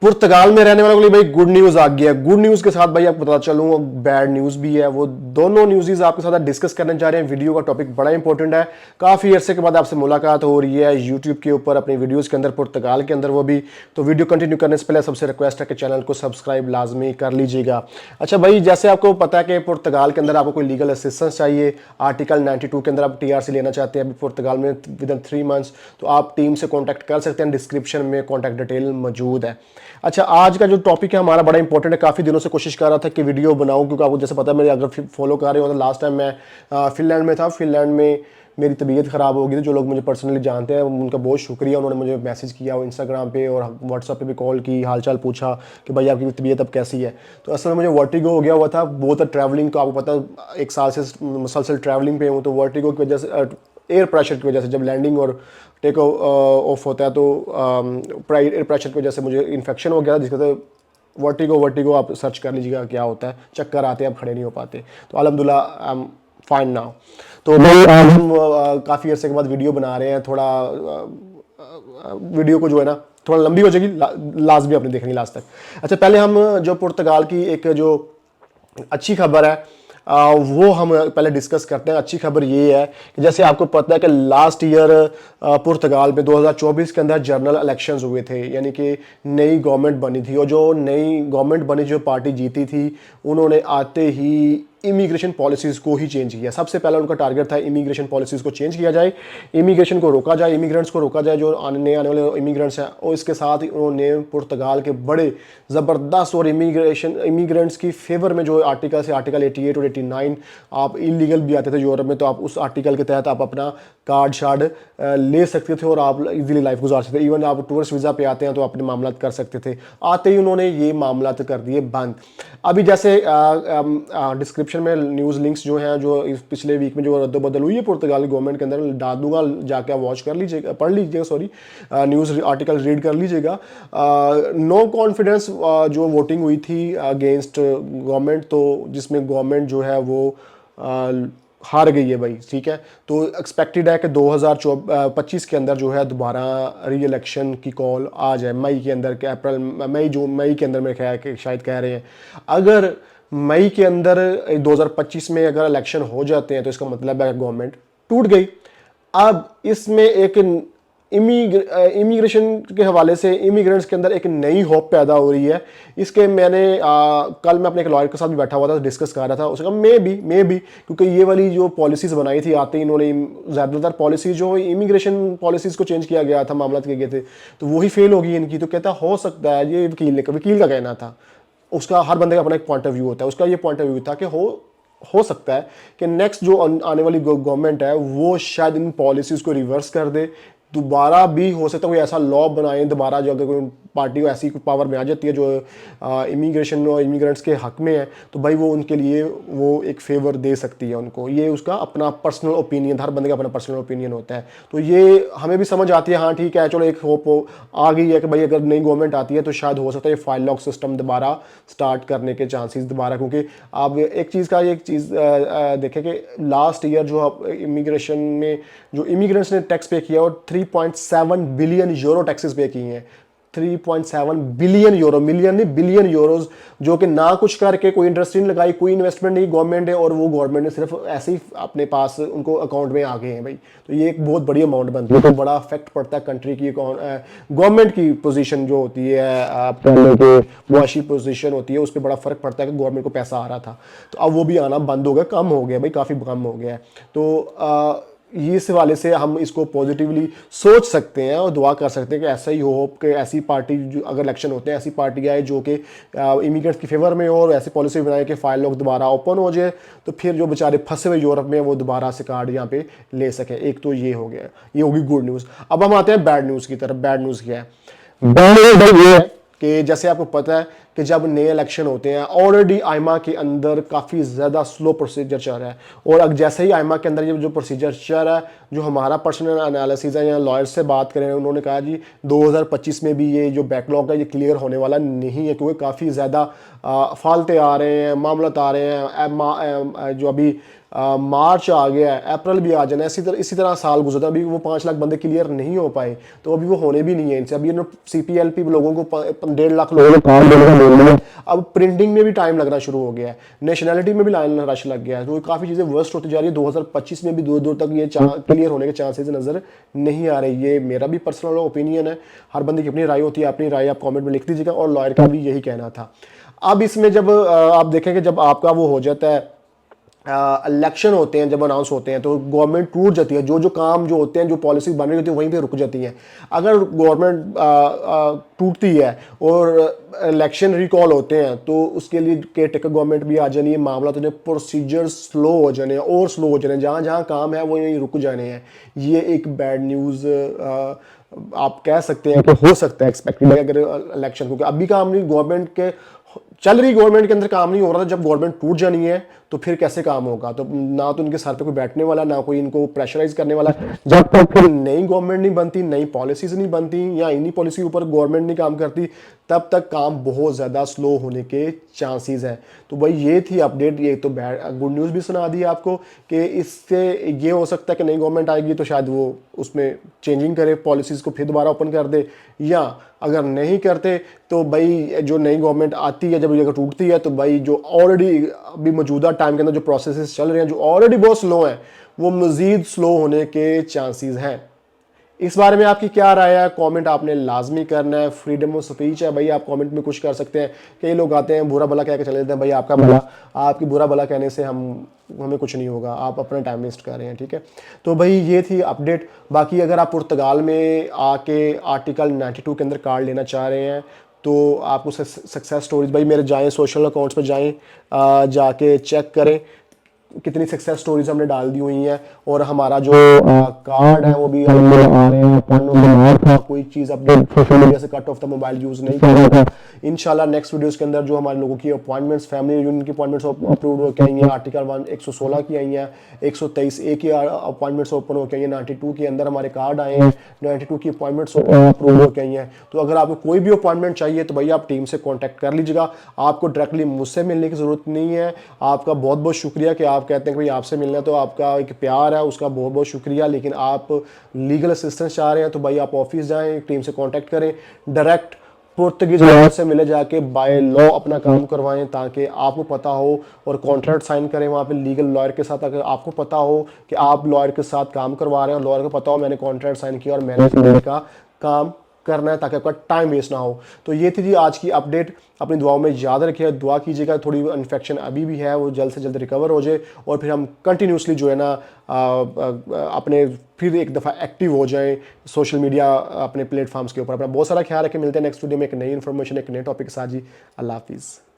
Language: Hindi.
पुर्तगाल में रहने वालों के लिए भाई गुड न्यूज आ गया है। गुड न्यूज के साथ भाई आपको पता चलूँ बैड न्यूज भी है, वो दोनों न्यूज़ आपके साथ डिस्कस करने जा रहे हैं। वीडियो का टॉपिक बड़ा इंपॉर्टेंट है, काफी अरसे के बाद आपसे मुलाकात हो रही है यूट्यूब के ऊपर अपनी वीडियोस के अंदर, पुर्तगाल के अंदर वो भी। तो वीडियो कंटिन्यू करने से पहले सबसे रिक्वेस्ट है कि चैनल को सब्सक्राइब लाजमी कर लीजिएगा। अच्छा भाई, जैसे आपको पता है कि पुर्तगाल के अंदर आपको कोई लीगल असिस्टेंस चाहिए, आर्टिकल 92 के अंदर आप TRC लेना चाहते हैं अभी पुर्तगाल में विद इन 3 मंथ्स, तो आप टीम से कॉन्टैक्ट कर सकते हैं, डिस्क्रिप्शन में कॉन्टैक्ट डिटेल मौजूद है। अच्छा, आज का जो टॉपिक है हमारा बड़ा इंपॉर्टेंट है। काफ़ी दिनों से कोशिश कर रहा था कि वीडियो बनाऊं, क्योंकि आपको जैसे पता है, मेरे अगर फॉलो कर रहे हो तो लास्ट टाइम मैं फिनलैंड में था। फिनलैंड में मेरी तबीयत ख़राब हो गई थी। जो लोग मुझे पर्सनली जानते हैं उनका बहुत शुक्रिया, उन्होंने मुझे मैसेज किया और इंस्टाग्राम पे और व्हाट्सएप पे भी कॉल की, हालचाल पूछा कि भाई आपकी तबीयत अब कैसी है। तो असल में मुझे वर्टिगो हो गया हुआ था बहुत। ट्रैवलिंग तो आपको पता है 1 साल से मुसलसल ट्रैवलिंग पे हूँ, तो वर्टिगो की वजह से, एयर प्रेशर की वजह से, जब लैंडिंग और टेक ऑफ होता है तो एयर प्रेशर की वजह से मुझे इन्फेक्शन हो गया, जिसके वर्टिगो आप सर्च कर लीजिएगा क्या होता है। चक्कर आते हैं, आप खड़े नहीं हो पाते। तो अल्हम्दुलिल्लाह आई एम फाइन नाउ। तो भाई आज हम काफ़ी अरसे के बाद वीडियो बना रहे हैं। थोड़ा वीडियो को जो है ना थोड़ा लंबी हो जाएगी, लास्ट भी आपने देखनी लास्ट तक। अच्छा, पहले हम जो पुर्तगाल की एक जो अच्छी खबर है वो हम पहले डिस्कस करते हैं। अच्छी खबर ये है कि जैसे आपको पता है कि लास्ट ईयर पुर्तगाल में 2024 के अंदर जनरल इलेक्शंस हुए थे, यानी कि नई गवर्नमेंट बनी थी। और जो नई गवर्नमेंट बनी, जो पार्टी जीती थी, उन्होंने आते ही इमिग्रेशन पॉलिसीज़ को ही चेंज किया। सबसे पहला उनका टारगेट था इमिग्रेशन पॉलिसीज़ को चेंज किया जाए, इमिग्रेशन को रोका जाए, इमिग्रेंट्स को रोका जाए, जो आने वाले इमिग्रेंट्स हैं। और इसके साथ ही उन्होंने पुर्तगाल के बड़े ज़बरदस्त और इमिग्रेंट्स की फेवर में जो आर्टिकल से आर्टिकल 88 और 89, आप इलीगल भी आते थे यूरोप में, तो आप उस आर्टिकल के तहत आप अपना कार्ड शार्ड ले सकते थे और आप इजीली लाइफ गुजार सकते थे। इवन आप टूरिस्ट वीज़ा पे आते हैं तो अपने मामला कर सकते थे। आते ही उन्होंने ये मामला कर दिए बंद। अभी जैसे डिस्क्रिप्शन में न्यूज़ लिंक्स जो हैं, जो पिछले वीक में जो रद्दबदल हुई है पुर्तगाल गवर्नमेंट के अंदर, डाल दूंगा, जाके आप वॉच कर लीजिएगा, पढ़ लीजिएगा, सॉरी न्यूज़ आर्टिकल रीड कर लीजिएगा। नो कॉन्फिडेंस जो वोटिंग हुई थी अगेंस्ट गवर्नमेंट, तो जिसमें गवर्नमेंट जो है वो हार गई है भाई, ठीक है। तो एक्सपेक्टेड है कि 2025 के अंदर जो है दोबारा री इलेक्शन की कॉल आ जाए मई के अंदर, के अप्रैल मई के अंदर, मेरे ख्याल कि शायद कह रहे हैं। अगर मई के अंदर 2025 में अगर इलेक्शन हो जाते हैं तो इसका मतलब है गवर्नमेंट टूट गई। अब इसमें एक इमिग्रेशन के हवाले से इमिग्रेंट्स के अंदर एक नई होप पैदा हो रही है। इसके मैंने कल मैं अपने एक लॉयर के साथ भी बैठा हुआ था, डिस्कस कर रहा था। उसका मे बी क्योंकि ये वाली जो पॉलिसीज़ बनाई थी, आते ही इन्होंने ज़्यादातर पॉलिसी जो इमिग्रेशन पॉलिसीज़ को चेंज किया गया था, मामला किए गए थे, तो वही फेल होगी इनकी। तो कहता हो सकता है, ये वकील का कहना था, उसका हर बंदे का अपना एक पॉइंट ऑफ व्यू होता है। उसका ये पॉइंट ऑफ व्यू था कि हो सकता है कि नेक्स्ट जो आने वाली गवर्नमेंट है वो शायद इन पॉलिसीज़ को रिवर्स कर दे। दोबारा भी हो सकता है कोई ऐसा लॉ बनाए दोबारा, जो अगर कोई पार्टी को ऐसी पावर में आ जाती है जो इमिग्रेशन और इमिग्रेंट्स के हक में है, तो भाई वो उनके लिए वो एक फेवर दे सकती है उनको। ये उसका अपना पर्सनल ओपिनियन, हर बंदे का अपना पर्सनल ओपिनियन होता है। तो ये हमें भी समझ आती है, हाँ ठीक है, चलो एक होप आ गई है कि भाई अगर नई गवर्नमेंट आती है तो शायद हो सकता है ये फाइल लॉक सिस्टम दोबारा स्टार्ट करने के चांसेस दोबारा। क्योंकि आप एक चीज़ देखें कि लास्ट ईयर जो इमिग्रेशन में जो इमिग्रेंट्स ने टैक्स पे किया और 3.7 बिलियन यूरो टैक्सेस पे किए हैं। 3.7 बिलियन यूरो, मिलियन नहीं बिलियन यूरोज, जो कि ना कुछ करके, कोई इंडस्ट्री नहीं लगाई, कोई इन्वेस्टमेंट नहीं, गवर्नमेंट है, और वो गवर्नमेंट ने सिर्फ ऐसे ही अपने पास उनको अकाउंट में आ गए हैं भाई। तो ये एक बहुत बड़ी अमाउंट बनती है, तो बड़ा इफेक्ट पड़ता है कंट्री की गवर्नमेंट की पोजीशन जो होती है, पहले के मुआशी पोजीशन होती है, उस पर बड़ा फर्क पड़ता है कि गवर्नमेंट को पैसा आ रहा था, तो अब वो भी आना बंद हो गया, कम हो गया भाई, काफ़ी कम हो गया है। तो इस हवाले से हम इसको पॉजिटिवली सोच सकते हैं और दुआ कर सकते हैं कि ऐसा ही हो कि ऐसी पार्टी जो अगर इलेक्शन होते हैं, ऐसी पार्टी आए जो कि इमिग्रेंट्स की फेवर में हो और ऐसी पॉलिसी बनाए कि फाइल लॉक दोबारा ओपन हो जाए, तो फिर जो बेचारे फंसे हुए यूरोप में वो दोबारा से कार्ड यहाँ पे ले सकें। एक तो ये हो गया, ये होगी गुड न्यूज़। अब हम आते हैं बैड न्यूज़ की तरफ। बैड न्यूज़ क्या है? बैड न्यूज़ ये है कि जैसे आपको पता है कि जब नए इलेक्शन होते हैं, ऑलरेडी आइमा के अंदर काफ़ी ज़्यादा स्लो प्रोसीजर चल रहा है, और अब जैसे ही आइमा के अंदर ये जो प्रोसीजर चल रहा है, जो हमारा पर्सनल एनालिसिस है या लॉयर से बात करें, उन्होंने कहा जी 2025 में भी ये जो बैकलॉग है ये क्लियर होने वाला नहीं है, क्योंकि काफ़ी ज़्यादा फालते आ रहे हैं, मामला आ रहे हैं। जो अभी मार्च आ गया है, अप्रैल भी आ जाना, इसी तरह साल गुजरता, अभी वो 5 लाख बंदे क्लियर नहीं हो पाए, तो अभी वो होने भी नहीं है इनसे। अभी CPLP लोगों को 1.5 लाख लोगों को काम देने का बोल दिया। अब प्रिंटिंग में भी टाइम लगना शुरू हो गया है, नेशनैलिटी में भी लाइन रश लग गया है, तो काफ़ी चीज़ें वर्स्ट होती जा रही है। 2025 में भी दूर दूर तक ये क्लियर होने के चांसेस नज़र नहीं आ रही। ये मेरा भी पर्सनल ओपिनियन है, हर बंदे की अपनी राय होती है, अपनी राय आप कॉमेंट में लिख दीजिएगा, और लॉयर का भी यही कहना था। अब इसमें जब आप देखेंगे, जब आपका वो हो जाता है, इलेक्शन होते हैं, जब अनाउंस होते हैं, तो गवर्नमेंट टूट जाती है, जो काम जो होते हैं, जो पॉलिसी बन रही होती है वहीं पे रुक जाती हैं। अगर गवर्नमेंट टूटती है और इलेक्शन रिकॉल होते हैं, तो उसके लिए केयर टेकर गवर्नमेंट भी आ जानी है, मामला तो प्रोसीजर स्लो हो जाने हैं, और स्लो हो जाने हैं, जहाँ जहाँ काम है वो यहीं रुक जाने हैं। ये एक बैड न्यूज़ आप कह सकते हैं कि हो सकता है एक्सपेक्टेड अगर इलेक्शन, क्योंकि अभी काम नहीं, गवर्नमेंट के चल रही गवर्नमेंट के अंदर काम नहीं हो रहा था, जब गवर्नमेंट टूट जानी है तो फिर कैसे काम होगा? तो ना तो इनके सर पे कोई बैठने वाला, ना कोई इनको प्रेशराइज करने वाला। जब तक फिर नई गवर्नमेंट नहीं बनती, नई पॉलिसीज नहीं बनती, या इन्हीं पॉलिसी के ऊपर गवर्नमेंट नहीं काम करती, तब तक काम बहुत ज़्यादा स्लो होने के चांसेस हैं। तो भाई ये थी अपडेट। ये तो गुड न्यूज़ भी सुना दी आपको कि इससे ये हो सकता है कि नई गवर्नमेंट आएगी तो शायद वो उसमें चेंजिंग करे, पॉलिसीज़ को फिर दोबारा ओपन कर दे, या अगर नहीं करते तो भाई जो नई गवर्नमेंट आती है, जब ये अगर टूटती है, तो भाई जो ऑलरेडी अभी मौजूदा टाइम के अंदर जो प्रोसेसेस चल रहे हैं, जो ऑलरेडी बहुत स्लो हैं, वो मज़ीद स्लो होने के चांसेस हैं। इस बारे में आपकी क्या राय है? कमेंट आपने लाजमी करना है, फ्रीडम ऑफ स्पीच है भाई, आप कमेंट में कुछ कर सकते हैं। कई लोग आते हैं बुरा भला कह के चले जाते हैं, भाई आपका भला, आपकी बुरा भला कहने से हमें कुछ नहीं होगा, आप अपना टाइम वेस्ट कर रहे हैं, ठीक है। तो भाई ये थी अपडेट। बाकी अगर आप पुर्तगाल में आके आर्टिकल 92 के अंदर कार्ड लेना चाह रहे हैं, तो आपको सक्सेस स्टोरीज भाई मेरे जाएँ, सोशल अकाउंट्स पर जाएँ, जाके चेक करें कितनी सक्सेस स्टोरीज हमने डाल दी हुई हैं, और हमारा जो कार्ड है वो भी आ रहे हैं। था कोई चीज़ अपने सोशल मीडिया से cut off the mobile use नहीं कर रहा था। इंशाल्लाह नेक्स्ट वीडियोस के अंदर जो हमारे लोगों की अपॉइंटमेंट्स, फैमिली यूनियन की अपॉइंटमेंट्स अप्रूव होकर आई हैं, आर्टिकल 116 की आई हैं, 123A की अपॉइंटमेंट्स ओपन होकर आई हैं, 92 के अंदर हमारे कार्ड आए हैं, 92 की अपॉइंटमेंट्स अप्रूव होकर आई हैं। तो अगर आपको कोई भी अपॉइंटमेंट चाहिए तो भैया आप टीम से कॉन्टैक्ट कर लीजिएगा, आपको डायरेक्टली मुझसे मिलने की ज़रूरत नहीं है। आपका बहुत बहुत शुक्रिया कि आप कहते हैं कि भाई आपसे मिलना है, तो आपका एक प्यार है, उसका बहुत बहुत शुक्रिया। लेकिन आप लीगल असिस्टेंस चाह रहे हैं तो भाई आप ऑफिस जाएं, टीम से कांटेक्ट करें, डायरेक्ट पुर्तगीज लॉयर से मिले, जाके बाय लॉ अपना काम करवाएं, ताकि आपको पता हो, और कॉन्ट्रैक्ट साइन करें वहाँ पे लीगल लॉयर के साथ, अगर आपको पता हो कि आप लॉयर के साथ काम करवा रहे हैं, और लॉयर को पता हो मैंने कॉन्ट्रैक्ट साइन किया और मैंने का काम करना है, ताकि आपका टाइम वेस्ट ना हो। तो ये थी जी आज की अपडेट। अपनी दुआओं में याद रखिएगा, दुआ कीजिएगा, थोड़ी इन्फेक्शन अभी भी है, वो जल्द से जल्द रिकवर हो जाए, और फिर हम कंटिन्यूसली जो है ना अपने फिर एक दफ़ा एक्टिव हो जाएं सोशल मीडिया अपने प्लेटफॉर्म्स के ऊपर। अपना बहुत सारा ख्याल रखें, मिलते हैं नेक्स्ट वीडियो में एक नई इन्फॉर्मेशन, एक नए टॉपिक के साथ जी। अल्लाह हाफिज़।